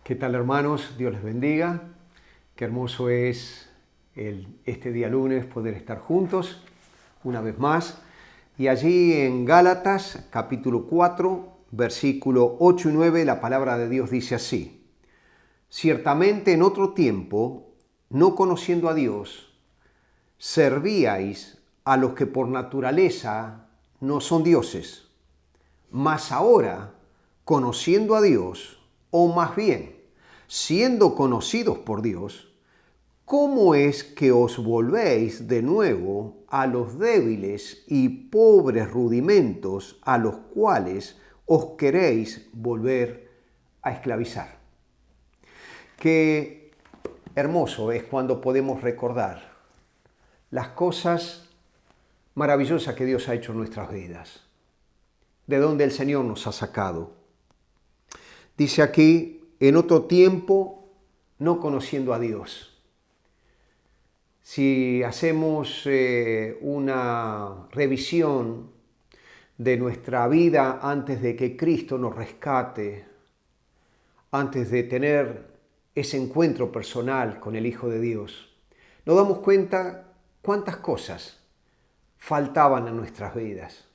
¿Qué tal, hermanos? Dios les bendiga. Qué hermoso es este día lunes poder estar juntos una vez más. Y allí en Gálatas capítulo 4, versículo 8 y 9, la palabra de Dios dice así: Ciertamente en otro tiempo, no conociendo a Dios, servíais a los que por naturaleza no son dioses. Mas ahora, conociendo a Dios, o más bien, siendo conocidos por Dios, ¿cómo es que os volvéis de nuevo a los débiles y pobres rudimentos a los cuales os queréis volver a esclavizar? Qué hermoso es cuando podemos recordar las cosas maravillosas que Dios ha hecho en nuestras vidas, de donde el Señor nos ha sacado. Dice aquí, en otro tiempo, no conociendo a Dios. Si hacemos una revisión de nuestra vida antes de que Cristo nos rescate, antes de tener ese encuentro personal con el Hijo de Dios, nos damos cuenta cuántas cosas faltaban en nuestras vidas,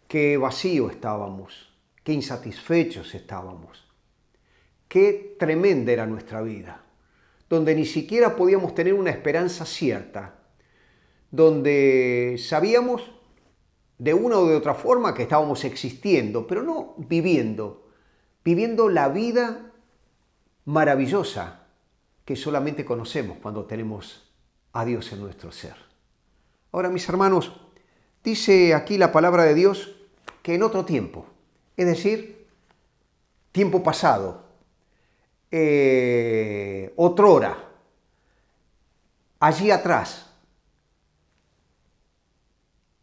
qué vacío estábamos, qué insatisfechos estábamos. Qué tremenda era nuestra vida, donde ni siquiera podíamos tener una esperanza cierta, donde sabíamos de una o de otra forma que estábamos existiendo, pero no viviendo la vida maravillosa que solamente conocemos cuando tenemos a Dios en nuestro ser. Ahora, mis hermanos, dice aquí la palabra de Dios que en otro tiempo, es decir, tiempo pasado, otrora, allí atrás,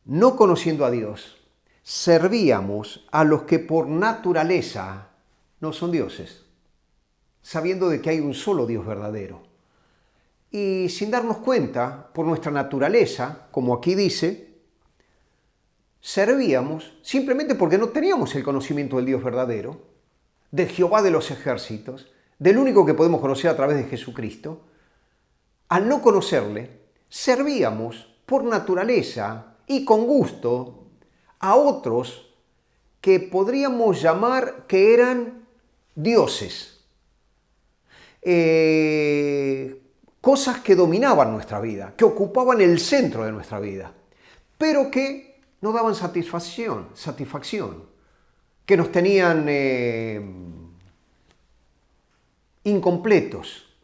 no conociendo a Dios, servíamos a los que por naturaleza no son dioses, sabiendo de que hay un solo Dios verdadero. Y sin darnos cuenta, por nuestra naturaleza, como aquí dice, servíamos simplemente porque no teníamos el conocimiento del Dios verdadero, de Jehová de los ejércitos, del único que podemos conocer a través de Jesucristo. Al no conocerle, servíamos por naturaleza y con gusto a otros que podríamos llamar que eran dioses. Cosas que dominaban nuestra vida, que ocupaban el centro de nuestra vida, pero que no daban satisfacción, que nos tenían incompletos,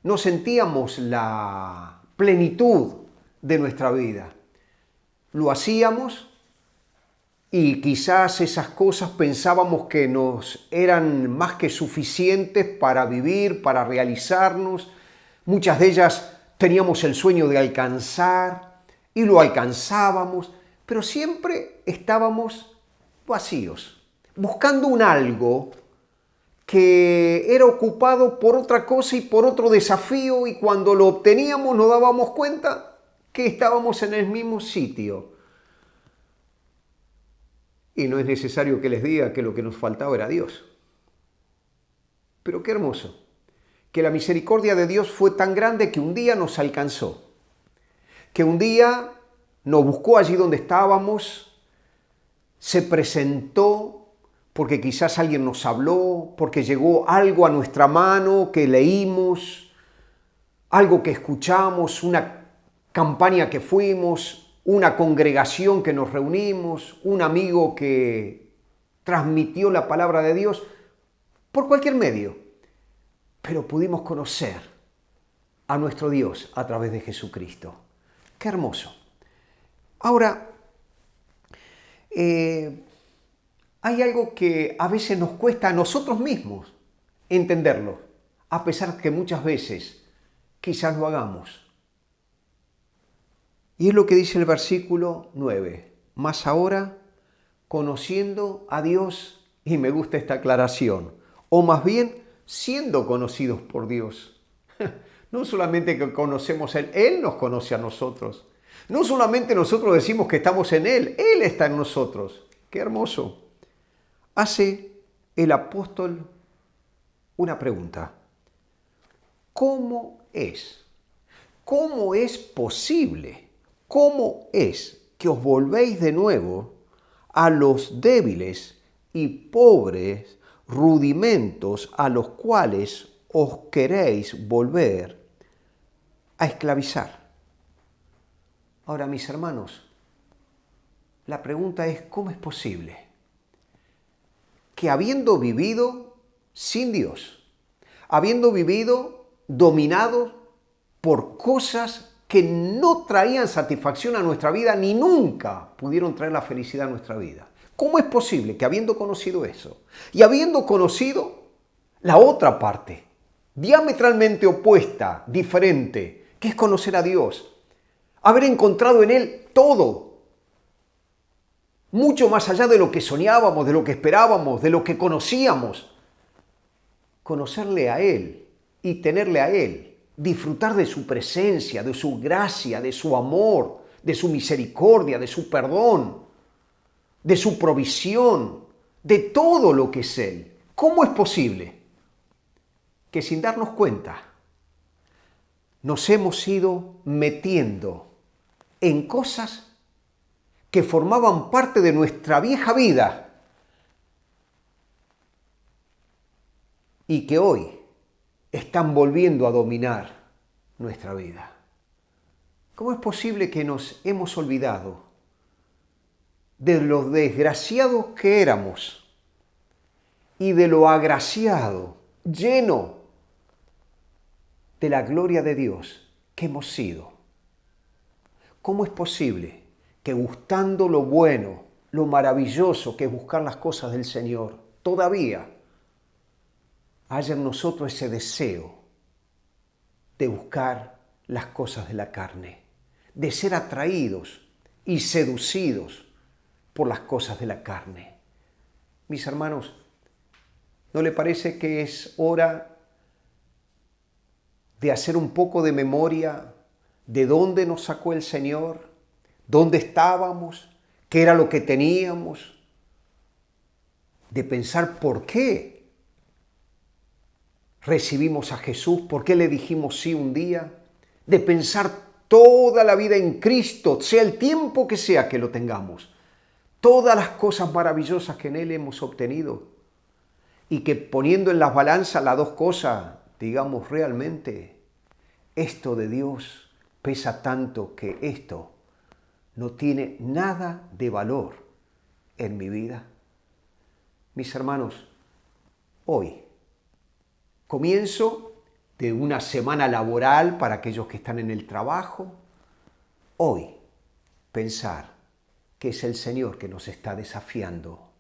no sentíamos la plenitud de nuestra vida. Lo hacíamos y quizás esas cosas pensábamos que nos eran más que suficientes para vivir, para realizarnos. Muchas de ellas teníamos el sueño de alcanzar y lo alcanzábamos, pero siempre estábamos vacíos, buscando un algo que era ocupado por otra cosa y por otro desafío, y cuando lo obteníamos nos dábamos cuenta que estábamos en el mismo sitio. Y no es necesario que les diga que lo que nos faltaba era Dios. Pero qué hermoso, que la misericordia de Dios fue tan grande que un día nos alcanzó, que un día nos buscó allí donde estábamos, se presentó, porque quizás alguien nos habló, porque llegó algo a nuestra mano que leímos, algo que escuchamos, una campaña que fuimos, una congregación que nos reunimos, un amigo que transmitió la palabra de Dios, por cualquier medio. Pero pudimos conocer a nuestro Dios a través de Jesucristo. ¡Qué hermoso! Ahora, hay algo que a veces nos cuesta a nosotros mismos entenderlo, a pesar que muchas veces quizás lo hagamos. Y es lo que dice el versículo 9. Mas ahora, conociendo a Dios, y me gusta esta aclaración, o más bien, siendo conocidos por Dios. No solamente que conocemos a Él, Él nos conoce a nosotros. No solamente nosotros decimos que estamos en Él, Él está en nosotros. ¡Qué hermoso! Hace el apóstol una pregunta. ¿Cómo es? ¿Cómo es posible? ¿Cómo es que os volvéis de nuevo a los débiles y pobres rudimentos a los cuales os queréis volver a esclavizar? Ahora, mis hermanos, la pregunta es, ¿cómo es posible que habiendo vivido sin Dios, habiendo vivido dominados por cosas que no traían satisfacción a nuestra vida ni nunca pudieron traer la felicidad a nuestra vida? ¿Cómo es posible que habiendo conocido eso y habiendo conocido la otra parte, diametralmente opuesta, diferente, que es conocer a Dios, haber encontrado en Él todo, mucho más allá de lo que soñábamos, de lo que esperábamos, de lo que conocíamos, conocerle a Él y tenerle a Él, disfrutar de su presencia, de su gracia, de su amor, de su misericordia, de su perdón, de su provisión, de todo lo que es Él? ¿Cómo es posible que sin darnos cuenta nos hemos ido metiendo en cosas que formaban parte de nuestra vieja vida y que hoy están volviendo a dominar nuestra vida? ¿Cómo es posible que nos hemos olvidado de lo desgraciados que éramos y de lo agraciado, lleno de la gloria de Dios que hemos sido? ¿Cómo es posible que gustando lo bueno, lo maravilloso que es buscar las cosas del Señor, todavía haya en nosotros ese deseo de buscar las cosas de la carne, de ser atraídos y seducidos por las cosas de la carne? Mis hermanos, ¿no le parece que es hora de hacer un poco de memoria de dónde nos sacó el Señor, dónde estábamos, qué era lo que teníamos, de pensar por qué recibimos a Jesús, por qué le dijimos sí un día, de pensar toda la vida en Cristo, sea el tiempo que sea que lo tengamos, todas las cosas maravillosas que en Él hemos obtenido, y que poniendo en las balanzas las dos cosas, digamos realmente, esto de Dios pesa tanto que esto no tiene nada de valor en mi vida. Mis hermanos, hoy comienzo de una semana laboral para aquellos que están en el trabajo. Hoy pensar que es el Señor que nos está desafiando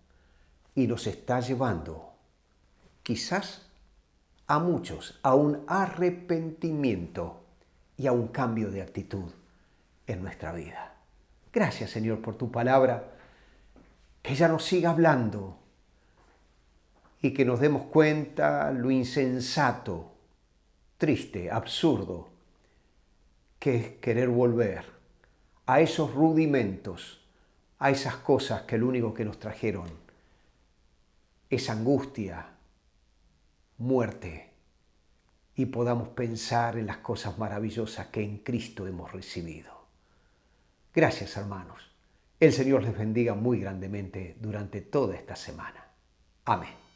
y nos está llevando, quizás a muchos, a un arrepentimiento y a un cambio de actitud en nuestra vida. Gracias, Señor, por tu palabra, que ella nos siga hablando y que nos demos cuenta lo insensato, triste, absurdo, que es querer volver a esos rudimentos, a esas cosas que lo único que nos trajeron es angustia, muerte, y podamos pensar en las cosas maravillosas que en Cristo hemos recibido. Gracias, hermanos. El Señor les bendiga muy grandemente durante toda esta semana. Amén.